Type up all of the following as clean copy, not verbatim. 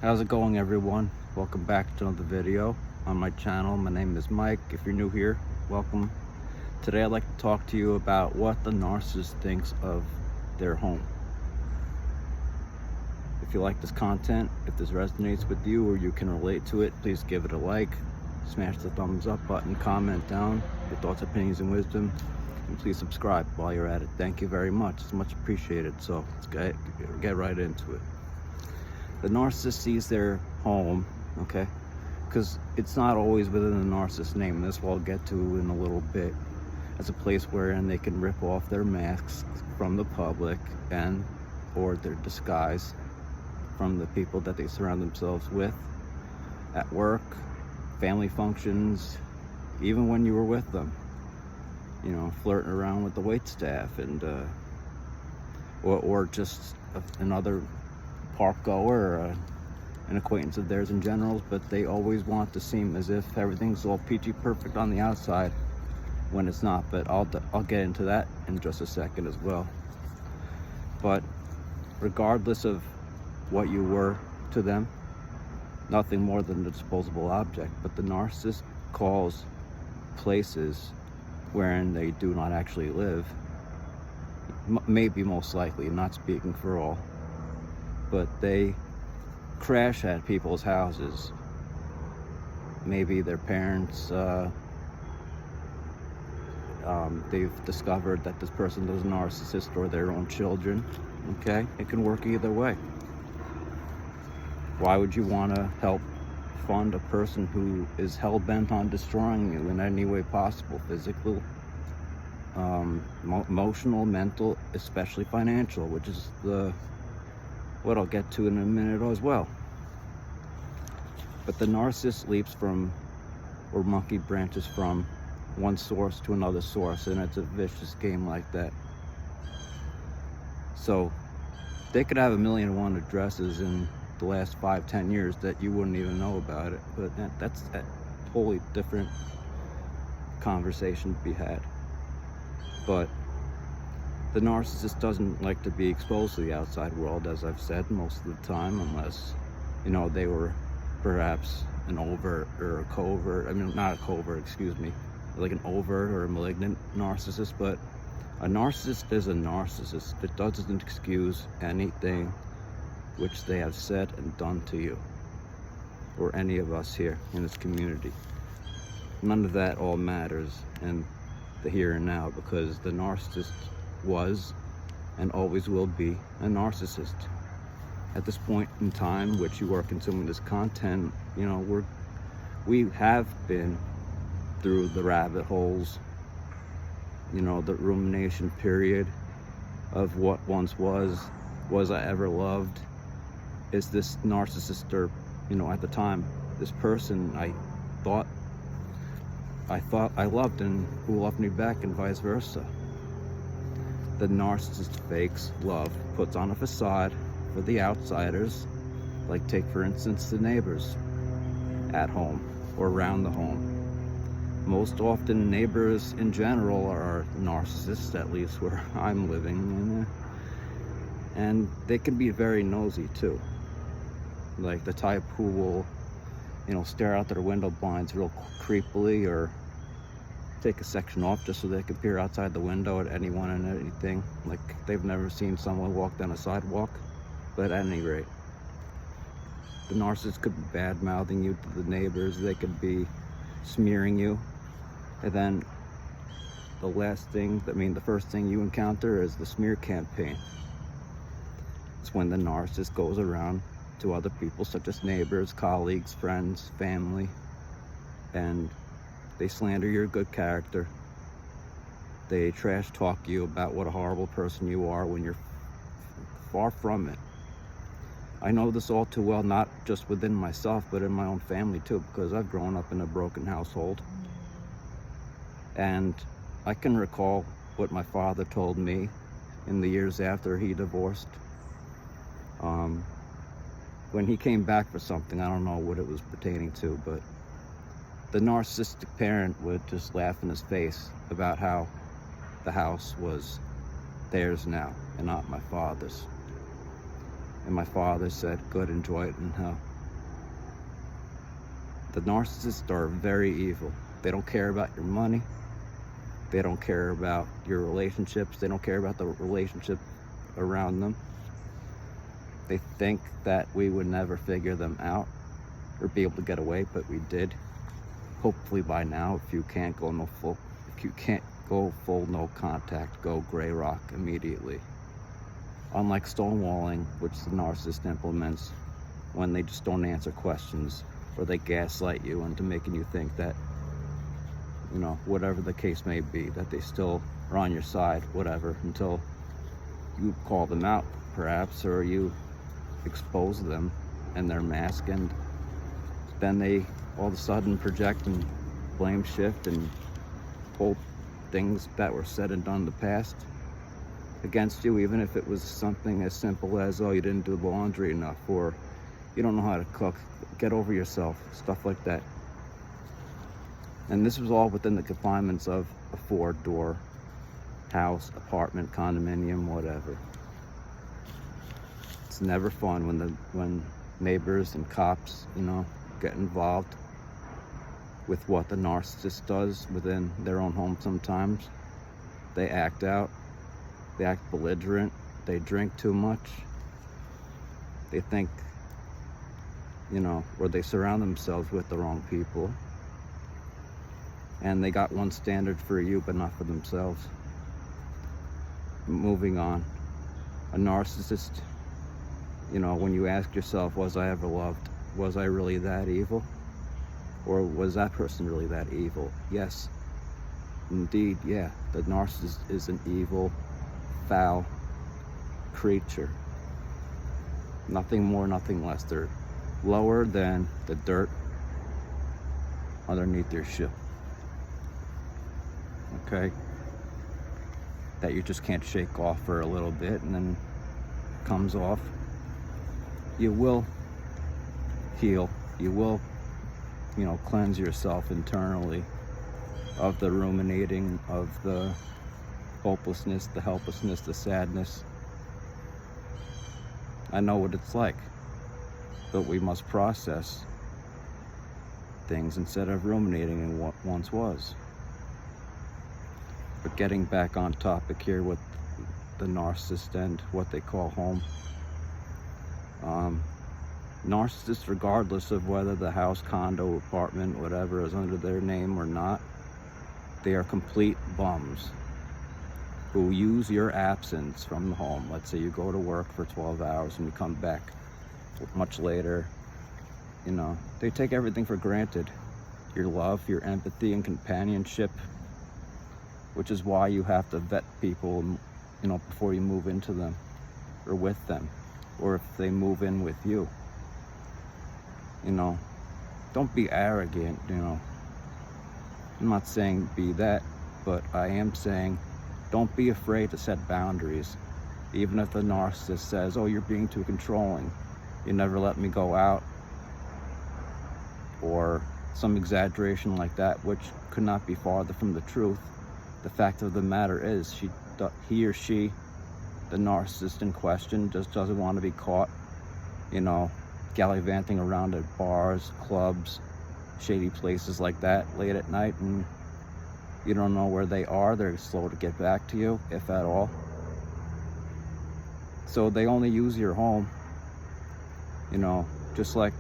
How's it going, everyone? Welcome back to another video on my channel. My name is Mike. If you're new here, welcome. Today I'd like to talk to you about what the narcissist thinks of their home. If you like this content, if this resonates with you or you can relate to it, please give it a like, smash the thumbs up button, comment down your thoughts, opinions, and wisdom, and please subscribe while you're at it. Thank you very much. It's much appreciated. So let's get right into it. The narcissist sees their home, okay, because it's not always within the narcissist's name, and this we'll get to in a little bit, as a place wherein they can rip off their masks from the public and or their disguise from the people that they surround themselves with at work, family functions, even when you were with them, you know, flirting around with the wait staff and or just another park goer or an acquaintance of theirs in general, but they always want to seem as if everything's all peachy perfect on the outside when it's not. But I'll get into that in just a second as well. But regardless of what you were to them, nothing more than a disposable object. But the narcissist calls places wherein they do not actually live, maybe most likely, I'm not speaking for all, but they crash at people's houses. Maybe their parents, they've discovered that this person is a narcissist, or their own children. Okay, it can work either way. Why would you want to help fund a person who is hell-bent on destroying you in any way possible? Physical, emotional, mental, especially financial, which is what I'll get to in a minute as well. But the narcissist leaps from, or monkey branches from, one source to another source, and it's a vicious game like that. So they could have 1,000,001 addresses in the last 5-10 years that you wouldn't even know about it, but that's a totally different conversation to be had. But the narcissist doesn't like to be exposed to the outside world, as I've said, most of the time, unless, you know, they were perhaps an overt or a covert, I mean, not a covert, excuse me, like an overt or a malignant narcissist. But a narcissist is a narcissist. It doesn't excuse anything which they have said and done to you, or any of us here in this community. None of that all matters in the here and now, because the narcissist was and always will be a narcissist. At this point in time which you are consuming this content, you know, we have been through the rabbit holes, you know, the rumination period of what once was I ever loved? Is this narcissist, or, you know, at the time, this person I thought I loved, and who loved me back, and vice versa. The narcissist fakes love, puts on a facade for the outsiders, like take for instance the neighbors at home or around the home. Most often neighbors in general are narcissists, at least where I'm living, and they can be very nosy too. Like the type who will, you know, stare out their window blinds real creepily, or take a section off just so they can peer outside the window at anyone and anything, like they've never seen someone walk down a sidewalk. But at any rate, the narcissist could be bad-mouthing you to the neighbors, they could be smearing you, and then the first thing you encounter is the smear campaign. It's when the narcissist goes around to other people, such as neighbors, colleagues, friends, family, and they slander your good character. They trash talk you about what a horrible person you are when you're far from it. I know this all too well, not just within myself, but in my own family too, because I've grown up in a broken household. And I can recall what my father told me in the years after he divorced. When he came back for something, I don't know what it was pertaining to, but the narcissistic parent would just laugh in his face about how the house was theirs now and not my father's. And my father said, good, enjoy it, and how The narcissists are very evil. They don't care about your money. They don't care about your relationships. They don't care about the relationship around them. They think that we would never figure them out or be able to get away, but we did. Hopefully by now, if you can't go full no contact, go gray rock immediately. Unlike stonewalling, which the narcissist implements when they just don't answer questions, or they gaslight you into making you think that, whatever the case may be, that they still are on your side, whatever, until you call them out, perhaps, or you expose them and their mask, and then they all of a sudden project and blame shift and hold things that were said and done in the past against you, even if it was something as simple as, oh, you didn't do the laundry enough, or you don't know how to cook, get over yourself, stuff like that. And this was all within the confinements of a 4-door house, apartment, condominium, whatever. It's never fun when neighbors and cops, get involved with what the narcissist does within their own home sometimes. They act out, they act belligerent, they drink too much, they think, or they surround themselves with the wrong people. And they got one standard for you, but not for themselves. Moving on. A narcissist, when you ask yourself, was I ever loved? Was I really that evil? Or was that person really that evil? Yes, indeed, yeah. The narcissist is an evil, foul creature. Nothing more, nothing less. They're lower than the dirt underneath your ship. Okay? That you just can't shake off for a little bit and then comes off. You will heal. You will, cleanse yourself internally of the ruminating, of the hopelessness, the helplessness, the sadness. I know what it's like, but we must process things instead of ruminating in what once was. But getting back on topic here with the narcissist and what they call home. Narcissists, regardless of whether the house, condo, apartment, whatever is under their name or not, they are complete bums who use your absence from the home. Let's say you go to work for 12 hours and you come back much later. They take everything for granted. Your love, your empathy and companionship, which is why you have to vet people, before you move into them or with them, or if they move in with you. Don't be arrogant, I'm not saying be that, but I am saying don't be afraid to set boundaries. Even if the narcissist says, oh, you're being too controlling, you never let me go out, or some exaggeration like that, which could not be farther from the truth. The fact of the matter is, he or she, the narcissist in question, just doesn't want to be caught, gallivanting around at bars, clubs, shady places like that late at night, and you don't know where they are. They're slow to get back to you, if at all. So they only use your home, just like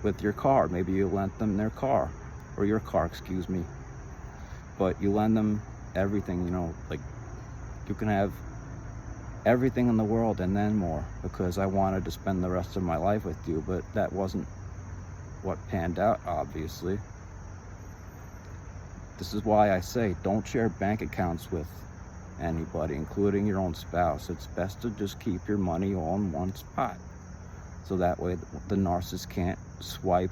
with your car. Maybe you lent them their car, or your car, excuse me. But you lend them everything, like you can have everything in the world and then more, because I wanted to spend the rest of my life with you, but that wasn't what panned out, obviously. This is why I say don't share bank accounts with anybody, including your own spouse. It's best to just keep your money all in one spot, so that way the narcissist can't swipe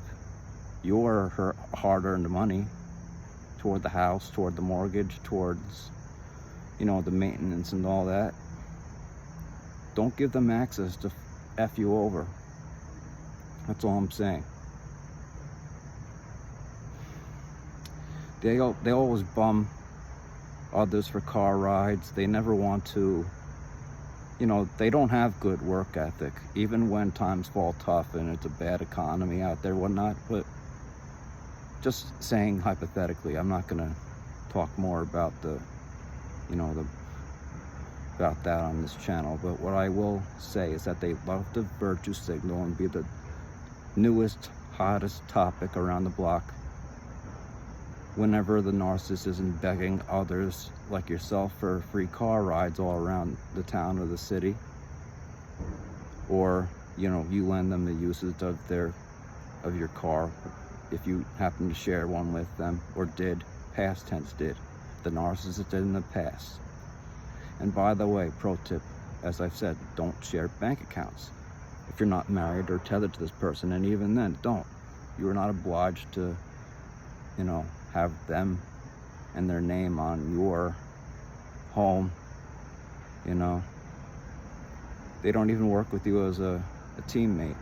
your or her hard-earned money toward the house, toward the mortgage, towards the maintenance and all that. Don't give them access to F you over. That's all I'm saying. They always bum others for car rides. They never want to, they don't have good work ethic, even when times fall tough and it's a bad economy out there, whatnot. But just saying hypothetically. I'm not gonna talk more about about that on this channel, but what I will say is that they love to virtue signal and be the newest, hottest topic around the block whenever the narcissist isn't begging others like yourself for free car rides all around the town or the city, or you lend them the usage of your car if you happen to share one with them, or did, past tense did, the narcissist did in the past. And by the way, pro tip, as I've said, don't share bank accounts if you're not married or tethered to this person, and even then, don't. You are not obliged to have them and their name on your home. They don't even work with you as a teammate.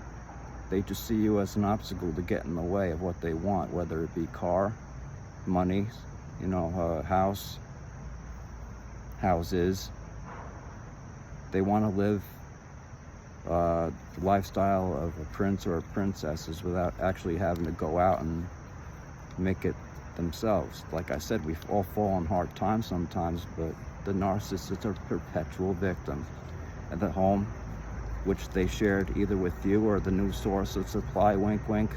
They just see you as an obstacle to get in the way of what they want, whether it be car, money, houses. They want to live the lifestyle of a prince or a princess without actually having to go out and make it themselves. Like I said, we all fall on hard times sometimes, but the narcissists are perpetual victims. At the home, which they shared either with you or the new source of supply, wink wink,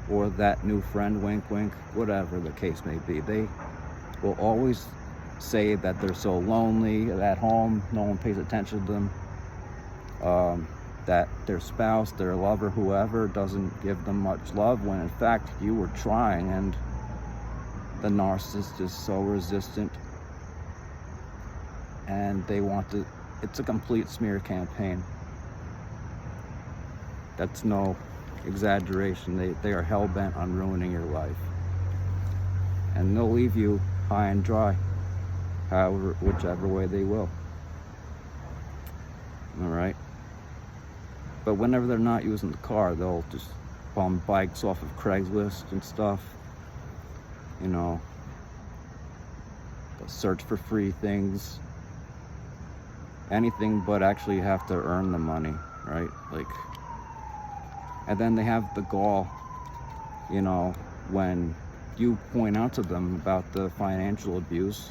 or that new friend, wink wink, whatever the case may be, they will always say that they're so lonely at home, no one pays attention to them, that their spouse, their lover, whoever doesn't give them much love, when in fact you were trying, and the narcissist is so resistant, and they want to, it's a complete smear campaign. That's no exaggeration. They are hell-bent on ruining your life, and they'll leave you high and dry, whichever way they will. All right. But whenever they're not using the car, they'll just bum bikes off of Craigslist and stuff. They'll search for free things, anything but actually have to earn the money, right? And then they have the gall, when you point out to them about the financial abuse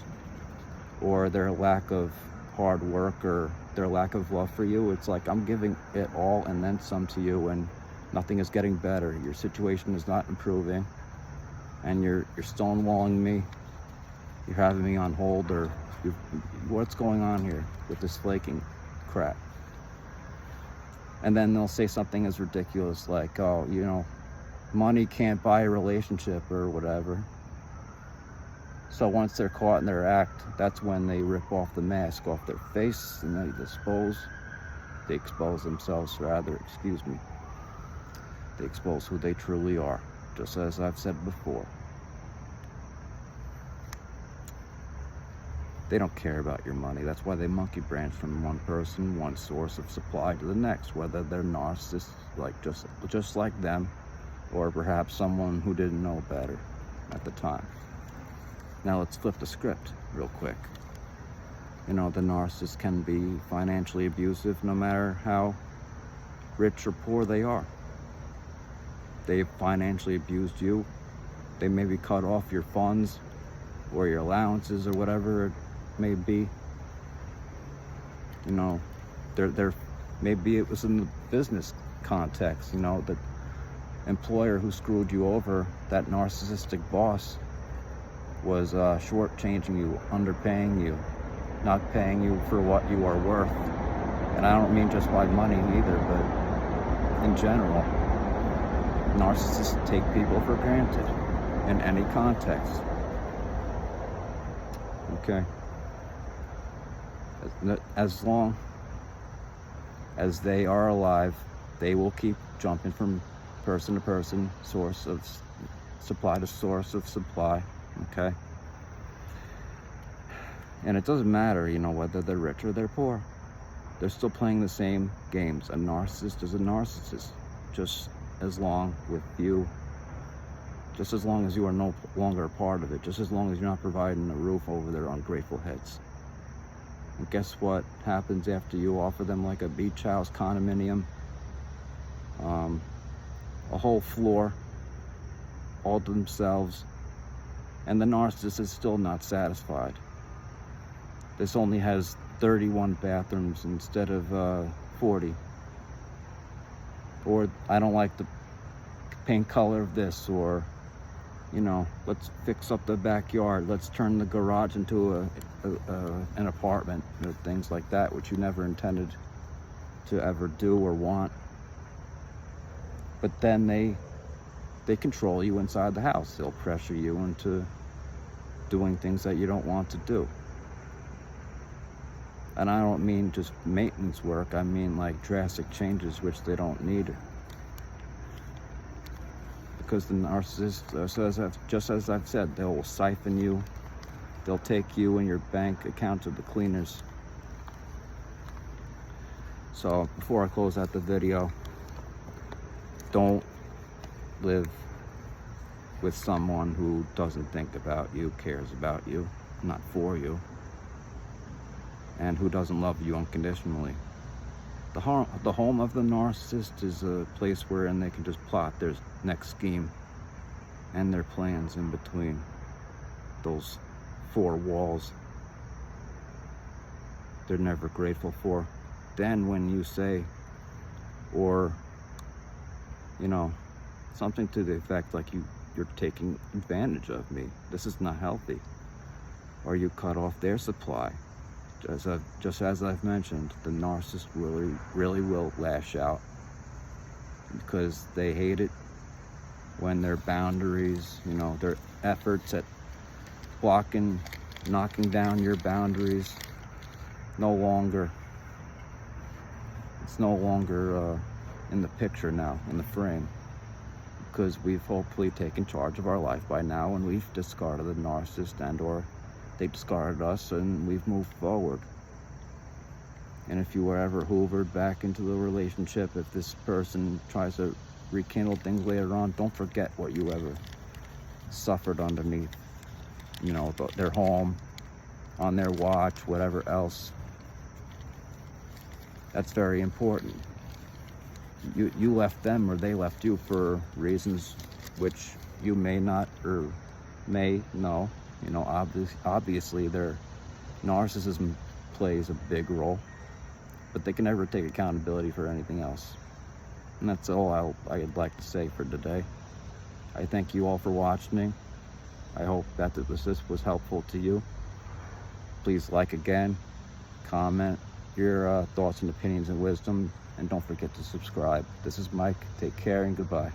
or their lack of hard work or their lack of love for you. It's like, I'm giving it all and then some to you, and nothing is getting better. Your situation is not improving, and you're stonewalling me. You're having me on hold, or what's going on here with this flaking crap? And then they'll say something as ridiculous like, oh, money can't buy a relationship or whatever. So once they're caught in their act, that's when they rip off the mask off their face, and they expose themselves, they expose who they truly are, just as I've said before. They don't care about your money. That's why they monkey branch from one person, one source of supply, to the next, whether they're narcissists, just like them, or perhaps someone who didn't know better at the time. Now let's flip the script real quick. The narcissist can be financially abusive no matter how rich or poor they are. They financially abused you. They maybe cut off your funds or your allowances or whatever it may be. Maybe it was in the business context, the employer who screwed you over, that narcissistic boss, was shortchanging you, underpaying you, not paying you for what you are worth. And I don't mean just by money either, but in general. Narcissists take people for granted in any context. Okay? As long as they are alive, they will keep jumping from person to person, source of supply to source of supply. Okay? And it doesn't matter, whether they're rich or they're poor. They're still playing the same games. A narcissist is a narcissist, just as long as you are no longer a part of it, just as long as you're not providing a roof over their ungrateful heads. And guess what happens after you offer them like a beach house, condominium, a whole floor, all to themselves, and the narcissist is still not satisfied. This only has 31 bathrooms instead of 40. Or I don't like the paint color of this, or let's fix up the backyard, let's turn the garage into an apartment, or things like that, which you never intended to ever do or want. But then they control you inside the house. They'll pressure you into doing things that you don't want to do. And I don't mean just maintenance work, I mean like drastic changes which they don't need. Because the narcissist, just as I've said, they will siphon you. They'll take you and your bank account to the cleaners. So before I close out the video, don't live with someone who doesn't think about you, cares about you, not for you, and who doesn't love you unconditionally. The home of the narcissist is a place wherein they can just plot their next scheme and their plans in between those four walls they're never grateful for. Then when you say, or something to the effect like you're taking advantage of me, this is not healthy, or you cut off their supply, just as I've mentioned, the narcissist really will lash out, because they hate it when their boundaries, their efforts at knocking down your boundaries, it's no longer in the picture now, in the frame, because we've hopefully taken charge of our life by now, and we've discarded the narcissist, and or they've discarded us, and we've moved forward. And if you were ever hoovered back into the relationship, if this person tries to rekindle things later on, don't forget what you ever suffered underneath, their home, on their watch, whatever else. That's very important. You left them, or they left you, for reasons which you may not or may know. Obviously their narcissism plays a big role, but they can never take accountability for anything else. And that's all I'd like to say for today. I thank you all for watching. I hope that this was helpful to you. Please like again, comment your thoughts and opinions and wisdom, and don't forget to subscribe. This is Mike. Take care and goodbye.